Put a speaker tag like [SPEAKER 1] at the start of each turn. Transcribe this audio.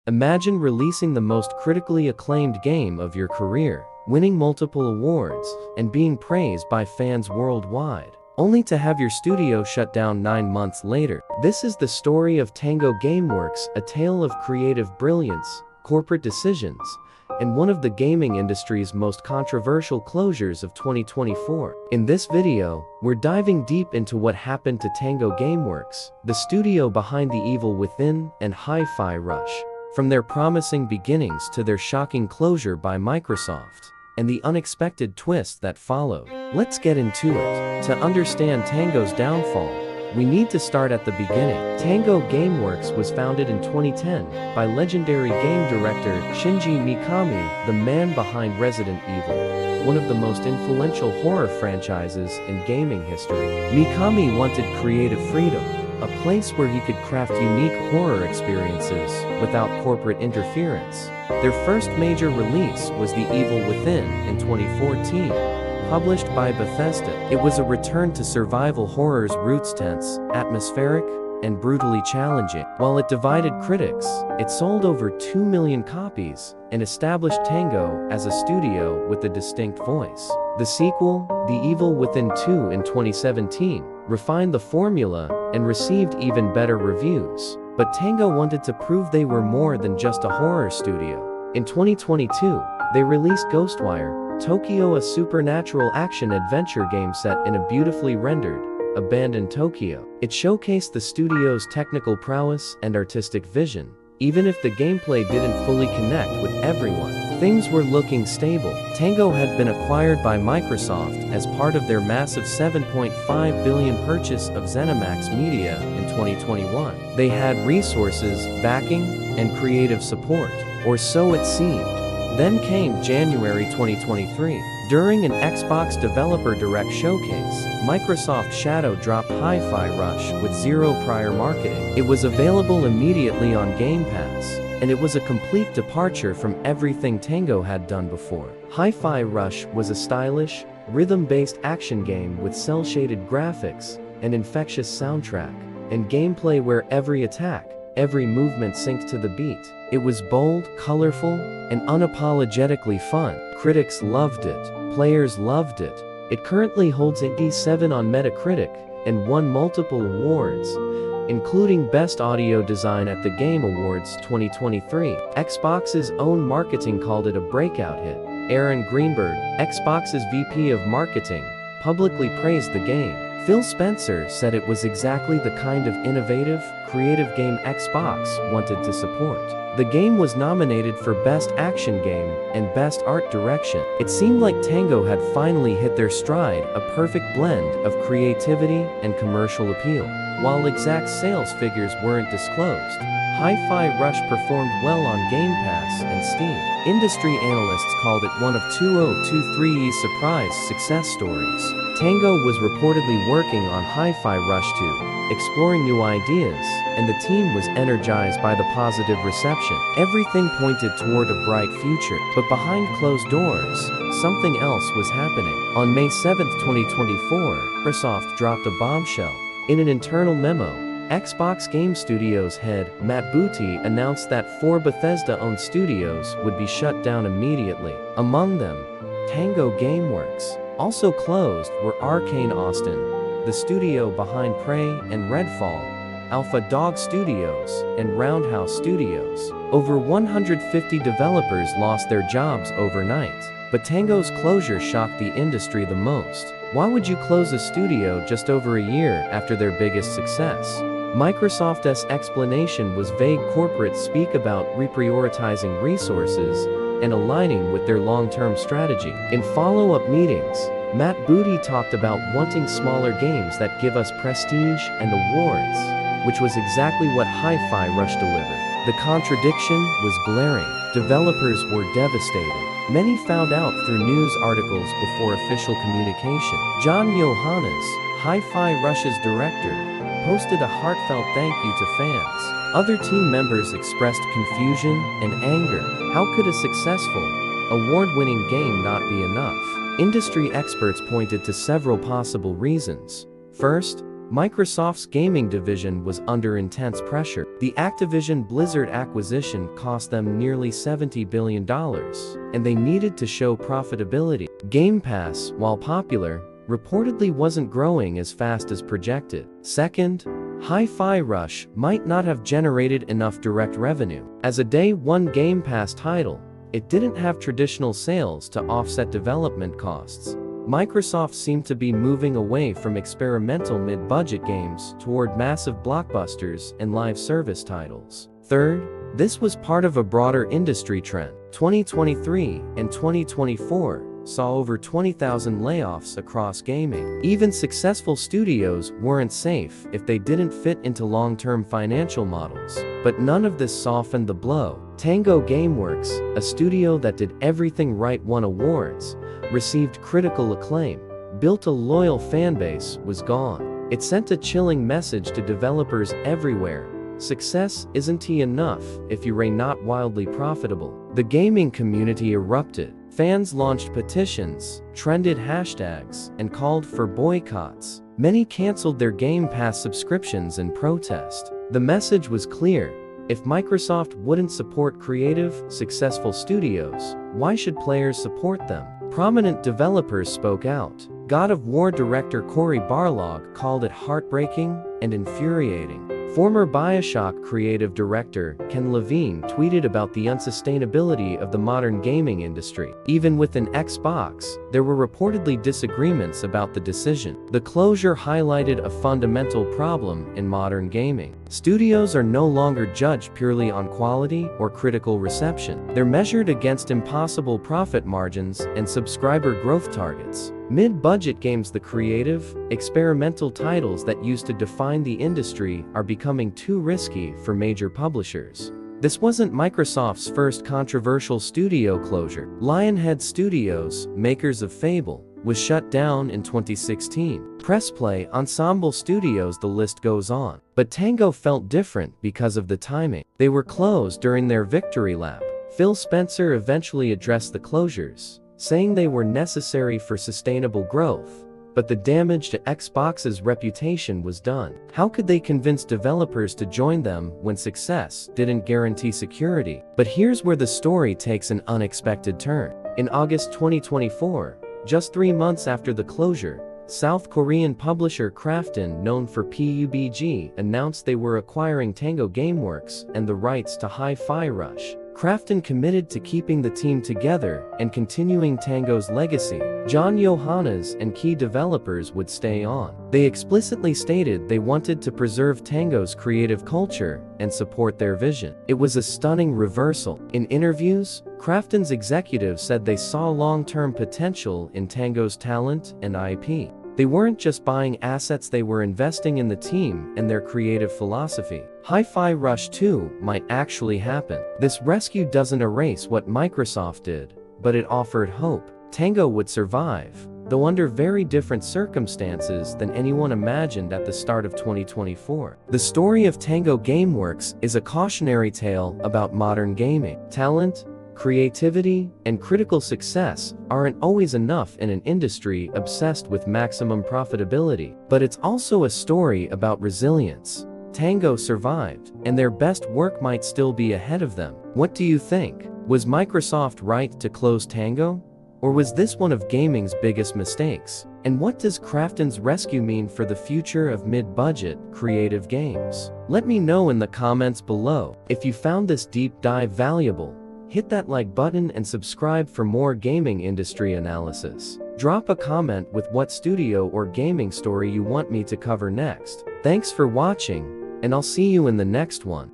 [SPEAKER 1] Imagine releasing the most critically acclaimed game of your career, winning multiple awards, and being praised by fans worldwide, only to have your studio shut down 9 months later. This is the story of Tango Gameworks, a tale of creative brilliance, corporate decisions, and one of the gaming industry's most controversial closures of 2024. In this video, we're diving deep into what happened to Tango Gameworks, the studio behind The Evil Within and Hi-Fi Rush, from their promising beginnings to their shocking closure by Microsoft, and the unexpected twist that followed. Let's get into it. To understand Tango's downfall, we need to start at the beginning. Tango Gameworks was founded in 2010 by legendary game director Shinji Mikami, the man behind Resident Evil, one of the most influential horror franchises in gaming history. Mikami wanted creative freedom, a place where he could craft unique horror experiences without corporate interference. Their first major release was The Evil Within in 2014. Published by Bethesda, it was a return to survival horror's roots, tense, atmospheric, and brutally challenging. While it divided critics, it sold over 2 million copies and established Tango as a studio with a distinct voice. The sequel, The Evil Within 2 in 2017, refined the formula and received even better reviews. But Tango wanted to prove they were more than just a horror studio. In 2022, they released Ghostwire Tokyo, a supernatural action-adventure game set in a beautifully rendered, abandoned Tokyo. It showcased the studio's technical prowess and artistic vision. Even if the gameplay didn't fully connect with everyone, things were looking stable. Tango had been acquired by Microsoft as part of their massive $7.5 billion purchase of ZeniMax Media in 2021. They had resources, backing, and creative support, or so it seemed. Then came January 2023. During an Xbox Developer Direct showcase, Microsoft Shadow dropped Hi-Fi Rush with zero prior marketing. It was available immediately on Game Pass, and it was a complete departure from everything Tango had done before. Hi-Fi Rush was a stylish, rhythm-based action game with cel-shaded graphics, an infectious soundtrack, and gameplay where every attack, every movement synced to the beat. It was bold, colorful, and unapologetically fun. Critics loved it. Players loved it. It currently holds 87 on Metacritic and won multiple awards, including Best Audio Design at the Game Awards 2023. Xbox's own marketing called it a breakout hit. Aaron Greenberg, Xbox's VP of Marketing, publicly praised the game. Phil Spencer said it was exactly the kind of innovative, creative game Xbox wanted to support. The game was nominated for Best Action Game and Best Art Direction. It seemed like Tango had finally hit their stride, a perfect blend of creativity and commercial appeal. While exact sales figures weren't disclosed, Hi-Fi Rush performed well on Game Pass and Steam. Industry analysts called it one of 2023's surprise success stories. Tango was reportedly working on Hi-Fi Rush 2, exploring new ideas, and the team was energized by the positive reception. Everything pointed toward a bright future, but behind closed doors, something else was happening. On May 7, 2024, Microsoft dropped a bombshell. In an internal memo, Xbox Game Studios head Matt Booty announced that 4 Bethesda-owned studios would be shut down immediately. Among them, Tango Gameworks. Also closed were Arcane Austin, the studio behind Prey and Redfall, Alpha Dog Studios, and Roundhouse Studios. Over 150 developers lost their jobs overnight. But Tango's closure shocked the industry the most. Why would you close a studio just over a year after their biggest success? Microsoft's explanation was vague. Corporates speak about reprioritizing resources and aligning with their long-term strategy. In follow-up meetings, Matt Booty talked about wanting smaller games that give us prestige and awards, which was exactly what Hi-Fi Rush delivered. The contradiction was glaring. Developers were devastated. Many found out through news articles before official communication. John Johannes, Hi-Fi Rush's director, posted a heartfelt thank you to fans. Other team members expressed confusion and anger. How could a successful, award-winning game not be enough? Industry experts pointed to several possible reasons. First, Microsoft's gaming division was under intense pressure. The Activision Blizzard acquisition cost them nearly $70 billion, and they needed to show profitability. Game Pass, while popular, reportedly wasn't growing as fast as projected. Second, Hi-Fi Rush might not have generated enough direct revenue. As a day-one Game Pass title, it didn't have traditional sales to offset development costs. Microsoft seemed to be moving away from experimental mid-budget games toward massive blockbusters and live service titles. Third, this was part of a broader industry trend. 2023 and 2024 saw over 20,000 layoffs across gaming. Even successful studios weren't safe if they didn't fit into long-term financial models. But none of this softened the blow. Tango Gameworks, a studio that did everything right, won awards, received critical acclaim, built a loyal fanbase, was gone. It sent a chilling message to developers everywhere. Success isn't enough if you're not wildly profitable. The gaming community erupted. Fans launched petitions, trended hashtags, and called for boycotts. Many canceled their Game Pass subscriptions in protest. The message was clear: if Microsoft wouldn't support creative, successful studios, why should players support them? Prominent developers spoke out. God of War director Cory Barlog called it heartbreaking and infuriating. Former BioShock creative director Ken Levine tweeted about the unsustainability of the modern gaming industry. Even within Xbox, there were reportedly disagreements about the decision. The closure highlighted a fundamental problem in modern gaming. Studios are no longer judged purely on quality or critical reception. They're measured against impossible profit margins and subscriber growth targets. Mid-budget games, the creative, experimental titles that used to define the industry, are becoming too risky for major publishers. This wasn't Microsoft's first controversial studio closure. Lionhead Studios, makers of Fable, was shut down in 2016. Pressplay, Ensemble Studios, the list goes on. But Tango felt different because of the timing. They were closed during their victory lap. Phil Spencer eventually addressed the closures, saying they were necessary for sustainable growth, but the damage to Xbox's reputation was done. How could they convince developers to join them when success didn't guarantee security? But here's where the story takes an unexpected turn. In August 2024, just 3 months after the closure, South Korean publisher Krafton, known for PUBG, announced they were acquiring Tango Gameworks and the rights to Hi-Fi Rush. Krafton committed to keeping the team together and continuing Tango's legacy. John Johannes and key developers would stay on. They explicitly stated they wanted to preserve Tango's creative culture and support their vision. It was a stunning reversal. In interviews, Krafton's executives said they saw long-term potential in Tango's talent and IP. They weren't just buying assets, they were investing in the team and their creative philosophy. Hi-Fi Rush 2 might actually happen. This rescue doesn't erase what Microsoft did, but it offered hope. Tango would survive, though under very different circumstances than anyone imagined at the start of 2024. The story of Tango Gameworks is a cautionary tale about modern gaming. Talent, creativity, and critical success aren't always enough in an industry obsessed with maximum profitability. But it's also a story about resilience. Tango survived, and their best work might still be ahead of them. What do you think? Was Microsoft right to close Tango? Or was this one of gaming's biggest mistakes? And what does Krafton's rescue mean for the future of mid-budget, creative games? Let me know in the comments below. If you found this deep dive valuable, hit that like button and subscribe for more gaming industry analysis. Drop a comment with what studio or gaming story you want me to cover next. Thanks for watching, and I'll see you in the next one.